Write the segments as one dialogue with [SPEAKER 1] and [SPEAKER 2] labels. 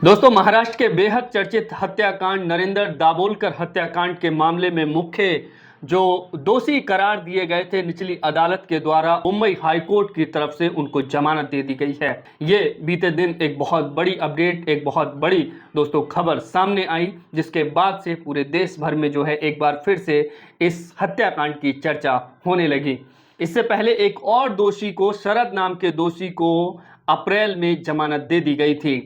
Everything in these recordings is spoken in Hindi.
[SPEAKER 1] दोस्तों, महाराष्ट्र के बेहद चर्चित हत्याकांड नरेंद्र दाभोलकर हत्याकांड के मामले में मुख्य जो दोषी करार दिए गए थे निचली अदालत के द्वारा मुंबई हाईकोर्ट की तरफ से उनको जमानत दे दी गई है। ये बीते दिन एक बहुत बड़ी अपडेट, एक बहुत बड़ी दोस्तों खबर सामने आई, जिसके बाद से पूरे देश भर में जो है एक बार फिर से इस हत्याकांड की चर्चा होने लगी। इससे पहले एक और दोषी को, शरद नाम के दोषी को अप्रैल में जमानत दे दी गई थी।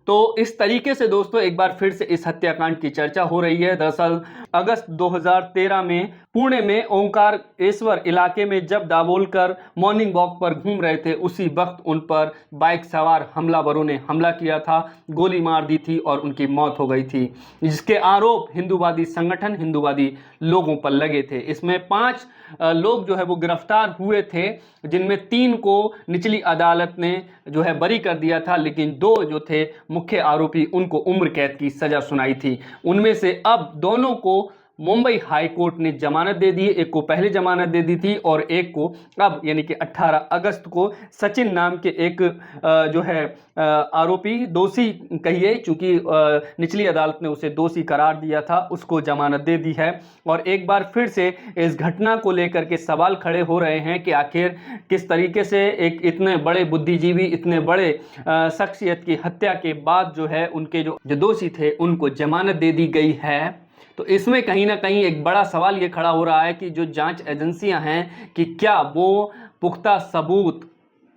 [SPEAKER 1] तो इस तरीके से दोस्तों एक बार फिर से इस हत्याकांड की चर्चा हो रही है। दरअसल अगस्त 2013 में पुणे में ओंकारेश्वर इलाके में जब दाभोलकर मॉर्निंग वॉक पर घूम रहे थे, उसी वक्त उन पर बाइक सवार हमलावरों ने हमला किया था, गोली मार दी थी और उनकी मौत हो गई थी, जिसके आरोप हिंदूवादी संगठन, हिंदूवादी लोगों पर लगे थे। इसमें 5 लोग जो है वो गिरफ्तार हुए थे, जिनमें 3 को निचली अदालत ने जो है बरी कर दिया था, लेकिन 2 जो थे मुख्य आरोपी उनको उम्र कैद की सजा सुनाई थी। उनमें से अब दोनों को मुंबई हाई कोर्ट ने जमानत दे दी है। एक को पहले जमानत दे दी थी और एक को अब यानी कि 18 अगस्त को सचिन नाम के एक जो है आरोपी, दोषी कहिए, चूंकि निचली अदालत ने उसे दोषी करार दिया था, उसको जमानत दे दी है। और एक बार फिर से इस घटना को लेकर के सवाल खड़े हो रहे हैं कि आखिर किस तरीके से एक इतने बड़े बुद्धिजीवी, इतने बड़े शख्सियत की हत्या के बाद जो है उनके जो दोषी थे उनको जमानत दे दी गई है। तो इसमें कहीं ना कहीं एक बड़ा सवाल ये खड़ा हो रहा है कि जो जांच एजेंसियां हैं कि क्या वो पुख्ता सबूत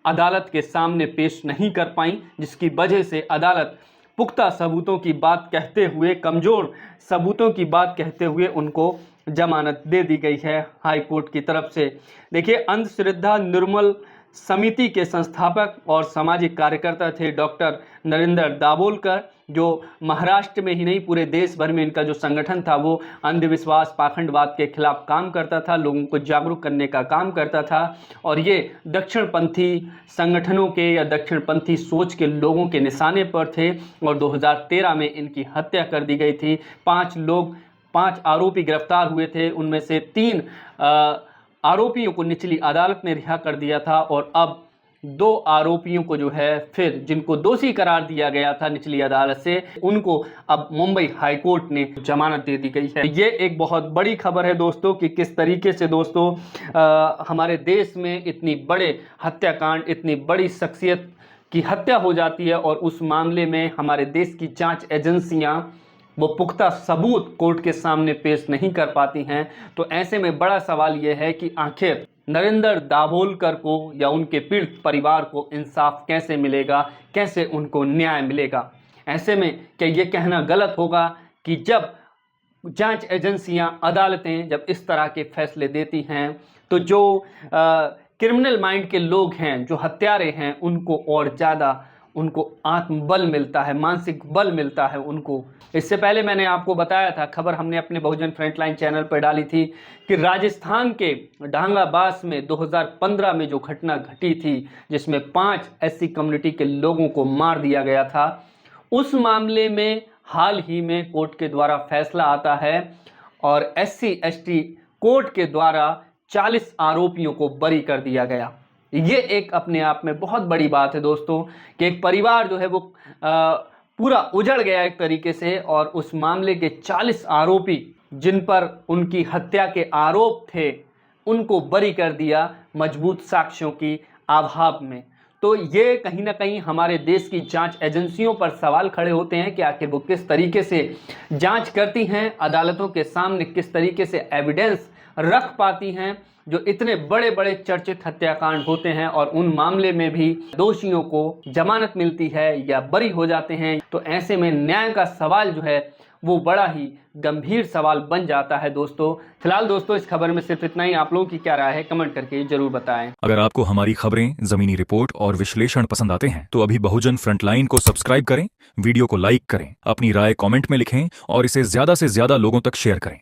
[SPEAKER 1] अदालत के सामने पेश नहीं कर पाई, जिसकी वजह से अदालत पुख्ता सबूतों की बात कहते हुए, कमज़ोर सबूतों की बात कहते हुए उनको जमानत दे दी गई है हाई कोर्ट की तरफ से। देखिए, अंधश्रद्धा निर्मूल समिति के संस्थापक और सामाजिक कार्यकर्ता थे डॉक्टर नरेंद्र दाभोलकर, जो महाराष्ट्र में ही नहीं पूरे देश भर में इनका जो संगठन था वो अंधविश्वास, पाखंडवाद के खिलाफ काम करता था, लोगों को जागरूक करने का काम करता था। और ये दक्षिणपंथी संगठनों के या दक्षिणपंथी सोच के लोगों के निशाने पर थे और 2013 में इनकी हत्या कर दी गई थी। 5 आरोपी गिरफ्तार हुए थे, उनमें से 3 आरोपियों को निचली अदालत ने रिहा कर दिया था और अब 2 आरोपियों को जो है फिर जिनको दोषी करार दिया गया था निचली अदालत से, उनको अब मुंबई हाई कोर्ट ने जमानत दे दी गई है। ये एक बहुत बड़ी खबर है दोस्तों कि किस तरीके से दोस्तों हमारे देश में इतनी बड़े हत्याकांड, इतनी बड़ी शख्सियत की हत्या हो जाती है और उस मामले में हमारे देश की जांच एजेंसियां वो पुख्ता सबूत कोर्ट के सामने पेश नहीं कर पाती हैं। तो ऐसे में बड़ा सवाल ये है कि आखिर नरेंद्र दाभोलकर को या उनके पीड़ित परिवार को इंसाफ कैसे मिलेगा, कैसे उनको न्याय मिलेगा। ऐसे में क्या ये कहना गलत होगा कि जब जांच एजेंसियां, अदालतें जब इस तरह के फैसले देती हैं तो जो क्रिमिनल माइंड के लोग हैं, जो हत्यारे हैं, उनको और ज़्यादा उनको आत्मबल मिलता है, मानसिक बल मिलता है उनको। इससे पहले मैंने आपको बताया था, खबर हमने अपने बहुजन फ्रंटलाइन चैनल पर डाली थी कि राजस्थान के ढांगाबास में 2015 में जो घटना घटी थी, जिसमें 5 एससी कम्युनिटी के लोगों को मार दिया गया था, उस मामले में हाल ही में कोर्ट के द्वारा फैसला आता है और SC/ST कोर्ट के द्वारा 40 आरोपियों को बरी कर दिया गया। ये एक अपने आप में बहुत बड़ी बात है दोस्तों कि एक परिवार जो है वो पूरा उजड़ गया एक तरीके से और उस मामले के 40 आरोपी जिन पर उनकी हत्या के आरोप थे उनको बरी कर दिया मजबूत साक्ष्यों की अभाव में। तो ये कहीं ना कहीं हमारे देश की जांच एजेंसियों पर सवाल खड़े होते हैं कि आखिर वो किस तरीके से जांच करती हैं, अदालतों के सामने किस तरीके से एविडेंस रख पाती हैं जो इतने बड़े बड़े चर्चित हत्याकांड होते हैं और उन मामले में भी दोषियों को जमानत मिलती है या बरी हो जाते हैं। तो ऐसे में न्याय का सवाल जो है वो बड़ा ही गंभीर सवाल बन जाता है दोस्तों। फिलहाल दोस्तों इस खबर में सिर्फ इतना ही। आप लोगों की क्या राय है कमेंट करके जरूर बताएं।
[SPEAKER 2] अगर आपको हमारी खबरें, जमीनी रिपोर्ट और विश्लेषण पसंद आते हैं तो अभी बहुजन फ्रंटलाइन को सब्सक्राइब करें, वीडियो को लाइक करें, अपनी राय कमेंट में लिखें और इसे ज्यादा से ज्यादा लोगों तक शेयर करें।